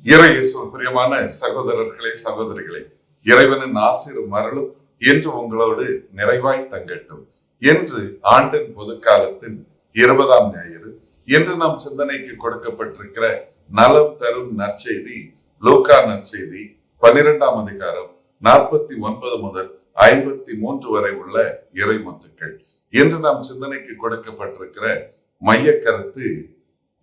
இறையேசுவில் பிரியமான சகோதரர்களே, சகோதரிகளே, இறைவனின் ஆசீரும் அருளும் என்று உங்களோடு நிறைவாய் தங்கட்டும். என்று ஆண்டின் பொதுக்காலத்தின் 20ஆம் ஞாயிறு. என்று நம் சிந்தனைக்கு கொடுக்கப்பட்டிருக்கிற நலம் தரும் நற்செய்தி லூக்கா நற்செய்தி 12ஆம் அதிகாரம் 49 முதல் 53 வரை உள்ள இறைமுத்துக்கள். என்று நாம் சிந்தனைக்கு கொடுக்கப்பட்டிருக்கிற மைய கருத்து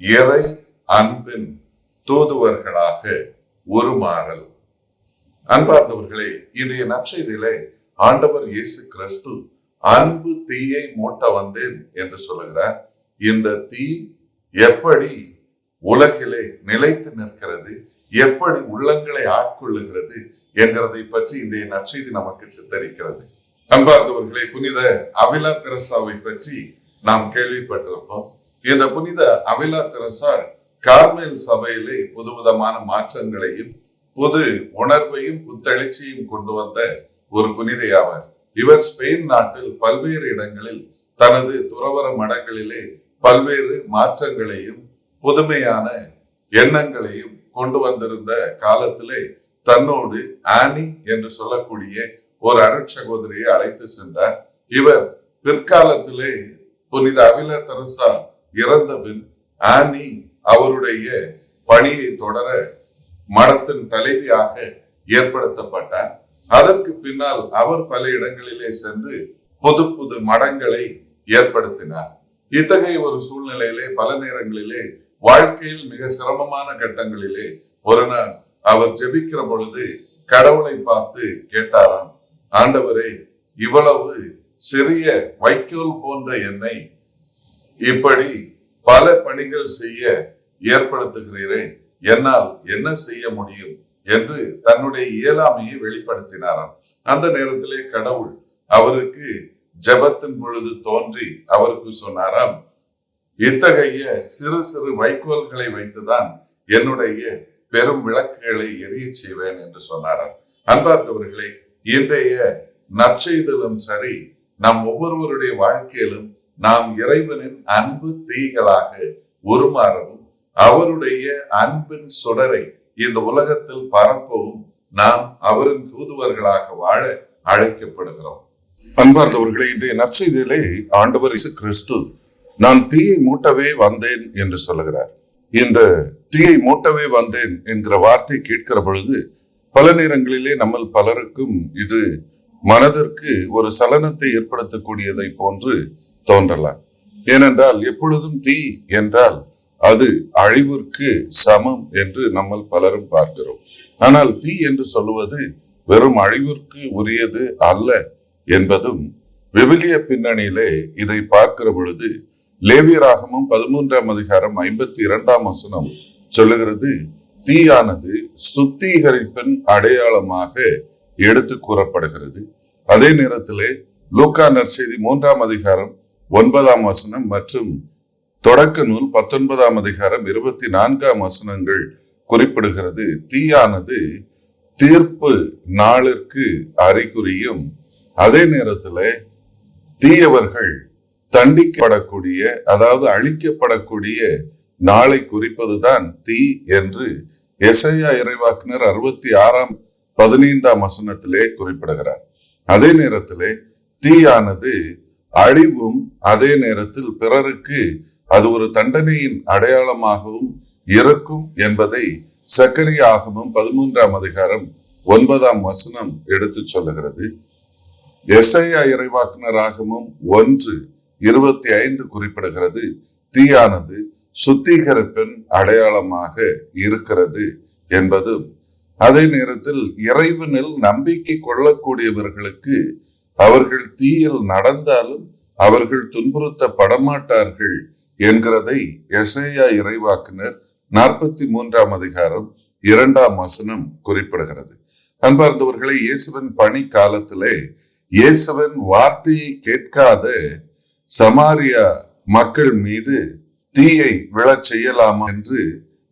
இறை அன்பின் தூதுவர்களாக உருமாறல். அன்பார்ந்தவர்களே, இன்றைய நற்செய்தியிலே ஆண்டவர் இயேசு கிறிஸ்து அன்பு தீயை மூட்ட வந்தேன் என்று சொல்லுகிறார். இந்த தீ எப்படி உலகிலே நிலைத்து நிற்கிறது, எப்படி உள்ளங்களை ஆட்கொள்ளுகிறது என்கிறதை பற்றி இன்றைய நற்செய்தி நமக்கு சித்தரிக்கிறது. அன்பார்ந்தவர்களே, புனித அவிலா தெரசாவை பற்றி நாம் கேள்விப்பட்டிருப்போம். இந்த புனித அவிலா தெரசா கார்மேல் சபையிலே புதுவிதமான மாற்றங்களையும் புது உணர்வையும் புத்தெழுச்சியும் கொண்டு வந்த ஒரு புனிதையாவார். இவர் ஸ்பெயின் நாட்டில் பல்வேறு இடங்களில் தனது துறவற மடங்களிலே பல்வேறு மாற்றங்களையும் புதுமையான எண்ணங்களையும் கொண்டு வந்திருந்த காலத்திலே தன்னோடு ஆனி என்று சொல்லக்கூடிய ஒரு அருட்சகோதரியை அழைத்து சென்றார். இவர் பிற்காலத்திலே புனித அவிலா தெரசா இறந்த பின் ஆனி அவருடைய பணியை தொடர மடத்தின் தலைவியாக ஏற்படுத்தப்பட்டார். அதற்கு பின்னால் அவர் பல இடங்களிலே சென்று புது புது மடங்களை ஏற்படுத்தினார். இத்தகைய ஒரு சூழ்நிலையிலே பல நேரங்களிலே வாழ்க்கையில் மிக சிரமமான கட்டங்களிலே ஒரு நாள் அவர் ஜெபிக்கிற பொழுது கடவுளை பார்த்து கேட்டாராம், ஆண்டவரே, இவ்வளவு சிறிய வைக்கோல் போன்ற என்னை இப்படி பல பணிகள் செய்ய ஏற்படுத்துகிறீரே, என்னால் என்ன செய்ய முடியும் என்று தன்னுடைய இயலாமையை வெளிப்படுத்தினாராம். அந்த நேரத்திலே கடவுள் அவருக்கு ஜெபத்தின் பொழுது தோன்றி அவருக்கு சொன்னாராம், இத்தகைய சிறு சிறு வைக்கோல்களை வைத்துதான் என்னுடைய பெரும் விளக்குகளை எரிய செய்வேன் என்று சொன்னாராம். அன்பார்ந்தவர்களே, இன்றைய நற்செய்திலும் சரி, நம் ஒவ்வொருவருடைய வாழ்க்கையிலும் நாம் இறைவனின் அன்பு தீகளாக உருமாறவும் அவருடைய அன்பின் சுடரை இந்த உலகத்தில் பரப்பவும் நாம் அவரின் தூதுவர்களாக வாழ அழைக்கப்படுகிறோம். அன்பார்ந்தவர்களே, இன்றைய நற்செய்தியிலே ஆண்டவர் இயேசு கிறிஸ்து நான் தீயை மூட்டவே வந்தேன் என்று சொல்லுகிறார். இந்த தீயை மூட்டவே வந்தேன் என்கிற வார்த்தை கேட்கிற பொழுது பல நேரங்களிலே நம்ம பலருக்கும் இது மனதிற்கு ஒரு சலனத்தை ஏற்படுத்தக்கூடியதை போன்று தோன்றலாம். ஏனென்றால் எப்பொழுதும் தீ என்றால் அது அழிவிற்கு சமம் என்று நம்ம பலரும் பார்க்கிறோம். ஆனால் தீ என்று சொல்லுவது வெறும் அழிவிற்கு உரியது அல்ல என்பதும் விவிலிய பின்னணியிலே இதை பார்க்கிற பொழுது லேவியராகமம் 13ஆம் அதிகாரம் 52ஆம் வசனம் சொல்லுகிறது, தீயானது சுத்திகரிப்பின் அடையாளமாக எடுத்து கூறப்படுகிறது. அதே நேரத்திலே லூக்கா நற்செய்தி 3ஆம் அதிகாரம் 9ஆம் வசனம் மற்றும் தொடக்க நூல் 19ஆம் அதிகாரம் 24ஆம் வசனங்கள் குறிப்பிடுகிறது, தீயானது தீர்ப்பு நாளிற்கு அறிகுறியும் அதே நேரத்தில் தீயவர்கள் தண்டிக்கப்படக்கூடிய, அதாவது அழிக்கப்படக்கூடிய நாளை குறிப்பதுதான் தீ என்று எசையா இறைவாக்கினர் 66ஆம் 15ஆம் வசனத்திலே குறிப்பிடுகிறார். அதே நேரத்திலே தீயானது அழிவும் அதே நேரத்தில் பிறருக்கு அது ஒரு தண்டனையின் அடையாளமாகவும் இருக்கும் என்பதை சக்கரியாகமம் 13ஆம் அதிகாரம் 9ஆம் வசனம் எடுத்து சொல்லுகிறது. எசையா இறைவாக்கினராகமம் 1:25 குறிப்பிடுகிறது, தீயானது சுத்திகரிப்பின் அடையாளமாக இருக்கிறது என்பதும் அதே நேரத்தில் இறைவனில் நம்பிக்கை கொள்ளக்கூடியவர்களுக்கு அவர்கள் தீயில் நடந்தாலும் அவர்கள் துன்புறுத்தப்பட மாட்டார்கள் என்கிறதை எசேயா இறைவாக்கினர் 43ஆம் அதிகாரம் 2ஆம் வசனம் குறிப்பிடுகிறது. அன்பார்ந்தவர்களே, இயேசுவின் பணி காலத்திலே இயேசுவின் வார்த்தையை கேட்காத சமாரியா மக்கள் மீது தீயை விழச் செய்யலாமா என்று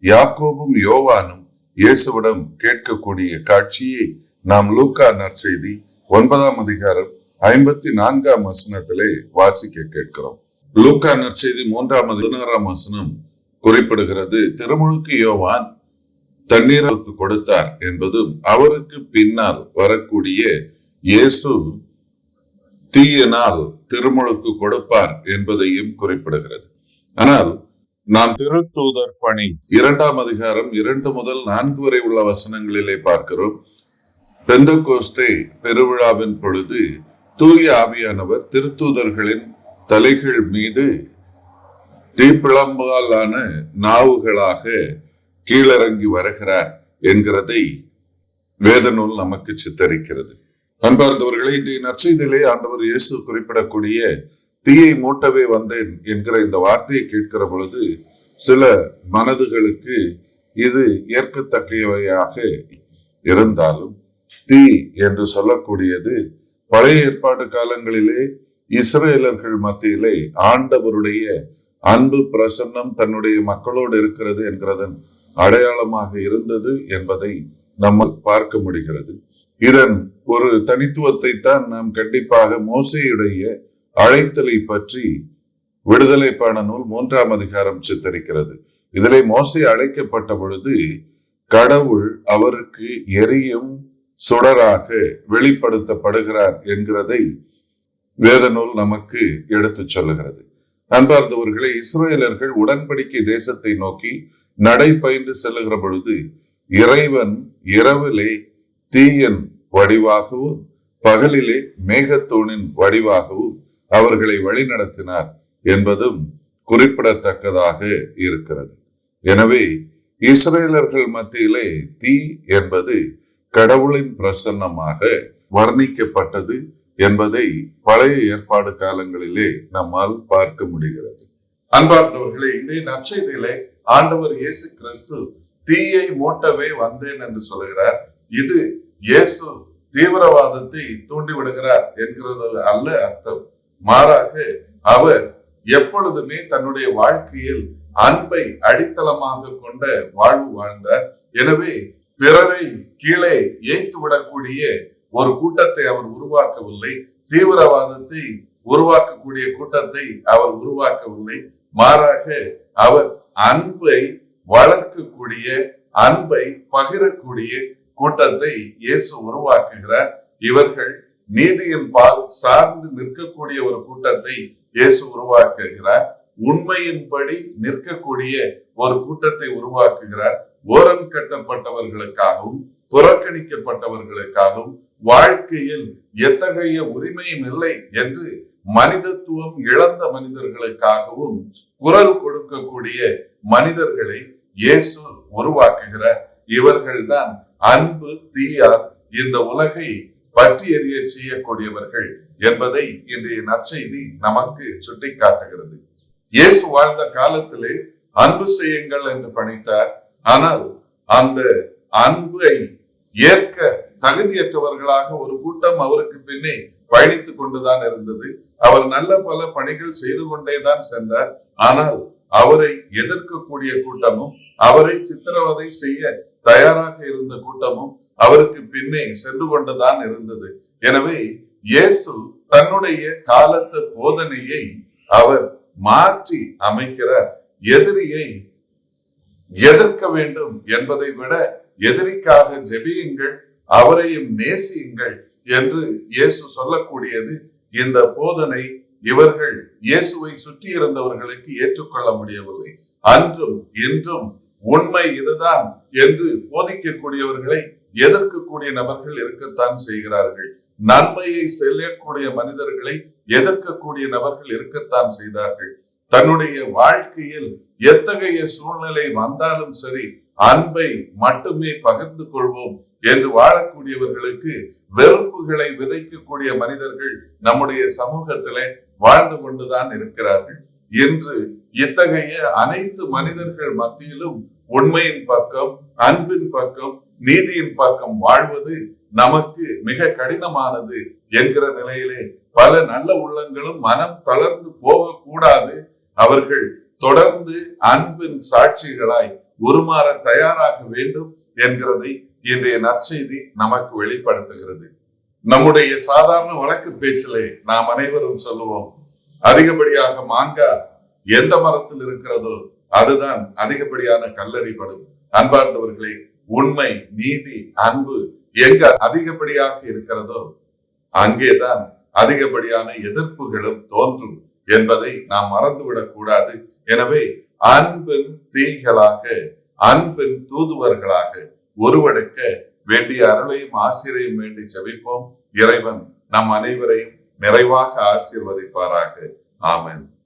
யாக்கோபும் யோவானும் இயேசுவிடம் கேட்கக்கூடிய காட்சியை நாம் லூக்கா நற்செய்தி 9ஆம் அதிகாரம் 54ஆம் வசனத்திலே வாசிக்க கேட்கிறோம். லூக்கா நற்செய்தி 3ஆம் 16ஆம் வசனம் குறிப்பிடுகிறது, திருமுழுக்கு யோவான் தண்ணீருக்கு கொடுத்தார் என்பதும் அவருக்கு பின்னால் வரக்கூடிய இயேசு தீயினால் திருமுழுக்கு கொடுப்பார் என்பதையும் குறிப்பிடுகிறது. ஆனால் நாம் திருத்தூதர் பணி 2ஆம் அதிகாரம் 2 முதல் 4 வரை உள்ள வசனங்களிலே பார்க்கிறோம். பெந்தெகோஸ்தே பெருவிழாவின் பொழுது தூய ஆவியானவர் திருத்தூதர்களின் தலைகள் மீது தீப்பிழம்பாலான நாவுகளாக கீழிறங்கி வருகிறார் என்கிறதை வேத நூல் நமக்கு சித்தரிக்கிறது. அன்பார்ந்தவர்களே, இன்றைய நற்செய்தியிலே ஆண்டவர் இயேசு குறிப்பிடக்கூடிய தீயை மூட்டவே வந்தேன் என்கிற இந்த வார்த்தையை கேட்கிற பொழுது சில மனதுகளுக்கு இது ஏற்கத்தக்கையவையாக இருந்தாலும், தீ என்று சொல்லக்கூடியது பழைய ஏற்பாடு காலங்களிலே இஸ்ரேலர்கள் மத்தியிலே ஆண்டவருடைய அன்பு பிரசன்னம் தன்னுடைய மக்களோடு இருக்கிறது என்கிறதன் அடையாளமாக இருந்தது என்பதை நம்ம பார்க்க முடிகிறது. இதன் ஒரு தனித்துவத்தை தான் நாம் கண்டிப்பாக மோசேயுடைய அழைத்தலை பற்றி விடுதலை பாட நூல் 3ஆம் அதிகாரம் சித்தரிக்கிறது. இதிலே மோசே அழைக்கப்பட்ட பொழுது கடவுள் அவருக்கு எரியும் சுடராக வெளிப்படுத்தப்படுகிறார் என்கிறதை வேத நூல் நமக்கு எடுத்து சொல்லுகிறது. அன்பார்ந்தவர்களே, இஸ்ரேலர்கள் உடன்படிக்கை தேசத்தை நோக்கி நடை பயின்று செல்லுகிற பொழுது இறைவன் இரவிலே தீயன் வடிவாகவும் பகலிலே மேகத்தூணின் வடிவாகவும் அவர்களை வழிநடத்தினார் என்பதும் குறிப்பிடத்தக்கதாக இருக்கிறது. எனவே இஸ்ரேலர்கள் மத்தியிலே தீ என்பது கடவுளின் பிரசன்னமாக வர்ணிக்கப்பட்டது என்பதை பழைய ஏற்பாடு காலங்களிலே நம்மால் பார்க்க முடிகிறது. அன்பார்ந்தவர்களே, இன்றைய நற்செய்தியிலே ஆண்டவர் இயேசு கிறிஸ்து தீயை மூட்டவே வந்தேன் என்று சொல்கிறார். இது இயேசு தீவிரவாதத்தை தூண்டிவிடுகிறார் என்கிறது அல்ல அர்த்தம். மாறாக அவர் எப்பொழுதுமே தன்னுடைய வாழ்க்கையில் அன்பை அடித்தளமாக கொண்ட வாழ்வு வாழ்ந்தார். எனவே பிறரை கீழே ஏய்த்து விடக்கூடிய ஒரு கூட்டத்தை அவர் உருவாக்கவில்லை. தீவிரவாதத்தை உருவாக்கக்கூடிய கூட்டத்தை அவர் உருவாக்கவில்லை. மாறாக அவர் அன்பை வளர்க்கக்கூடிய, அன்பை பகிரக்கூடிய கூட்டத்தை இயேசு உருவாக்குகிறார். இவர்கள் நீதியின் பால் சார்ந்து நிற்கக்கூடிய ஒரு கூட்டத்தை இயேசு உருவாக்குகிறார். உண்மையின்படி நிற்கக்கூடிய ஒரு கூட்டத்தை உருவாக்குகிறார். ஓரம் கட்டப்பட்டவர்களுக்காகவும் புறக்கணிக்கப்பட்டவர்களுக்காகவும் வாழ்க்கையில் எத்தகைய உரிமையும் இல்லை என்று மனிதத்துவம் இழந்த மனிதர்களுக்காகவும் குரல் கொடுக்கக்கூடிய மனிதர்களை இயேசு உருவாக்குகிறார். இவர்கள்தான் அன்பு தீயால் இந்த உலகை பற்றி எறிய செய்யக்கூடியவர்கள் என்பதை இன்றைய நற்செய்தி நமக்கு சுட்டி காட்டுகிறது. இயேசு வாழ்ந்த காலத்திலே அன்பு செய்யுங்கள் என்று பணித்தார். ஆனால் அந்த அன்பை ஏற்க தகுதியற்றவர்களாக ஒரு கூட்டம் அவருக்கு பின்னே பயணித்துக் கொண்டுதான் இருந்தது. அவர் நல்ல பல பணிகள் செய்து கொண்டேதான் சென்றார். ஆனால் அவரை எதிர்க்கக்கூடிய கூட்டமும், அவரை சித்திரவதை செய்ய தயாராக இருந்த கூட்டமும் அவருக்கு பின்னே சென்று கொண்டுதான் இருந்தது. எனவே இயேசு தன்னுடைய காலத்து போதனையை அவர் மாற்றி அமைக்கிறார். எதிரியை எதிர்க்க வேண்டும் என்பதை விட எதிரிக்காக ஜெபியுங்கள், அவரையும் நேசியுங்கள் என்று இயேசு சொல்லக்கூடியது இந்த போதனை. இவர்கள் இயேசுவை சுற்றி இருந்தவர்களுக்கு ஏற்றுக்கொள்ள முடியவில்லை. அன்றும் இன்றும் உண்மை இதுதான் என்று போதிக்கக்கூடியவர்களை எதிர்க்கக்கூடிய நபர்கள் இருக்கத்தான் செய்கிறார்கள். நன்மையை செய்யக்கூடிய மனிதர்களை எதிர்க்கக்கூடிய நபர்கள் இருக்கத்தான் செய்தார்கள். தன்னுடைய வாழ்க்கையில் எத்தகைய சூழ்நிலை வந்தாலும் சரி, அன்பை மட்டுமே பகிர்ந்து கொள்வோம் என்று வாழக்கூடியவர்களுக்கு வெறுப்புகளை விதைக்கக்கூடிய மனிதர்கள் நம்முடைய சமூகத்திலே வாழ்ந்து கொண்டுதான் இருக்கிறார்கள். இன்று இத்தகைய அனைத்து மனிதர்கள் மத்தியிலும் உண்மையின் பக்கம், அன்பின் பக்கம், நீதியின் பக்கம் வாழ்வது நமக்கு மிக கடினமானது என்கிற நிலையிலே பல நல்ல உள்ளங்களும் மனம் தளர்ந்து போகக்கூடாது. அவர்கள் தொடர்ந்து அன்பின் சாட்சிகளாய் உருமாற தயாராக வேண்டும் என்கிறதை இன்றைய நற்செய்தி நமக்கு வெளிப்படுத்துகிறது. நம்முடைய சாதாரண வழக்கு பேச்சிலே நாம் அனைவரும் சொல்லுவோம், அதிகப்படியாக மாங்காய் எந்த மரத்தில் இருக்கிறதோ அதுதான் அதிகப்படியான கல்லறிபடும். அன்பார்ந்தவர்களே, உண்மை, நீதி, அன்பு எங்க அதிகப்படியாக இருக்கிறதோ அங்கேதான் அதிகப்படியான எதிர்ப்புகளும் தோன்றும் என்பதை நாம் மறந்துவிடக் கூடாது. எனவே அன்பின் தீகளாக, அன்பின் தூதுவர்களாக உருவெடுக்க வேண்டிய அருளையும் ஆசிரியையும் வேண்டி ஜெபிப்போம். இறைவன் நம் அனைவரையும் நிறைவாக ஆசீர்வதிப்பாராக. ஆமென்.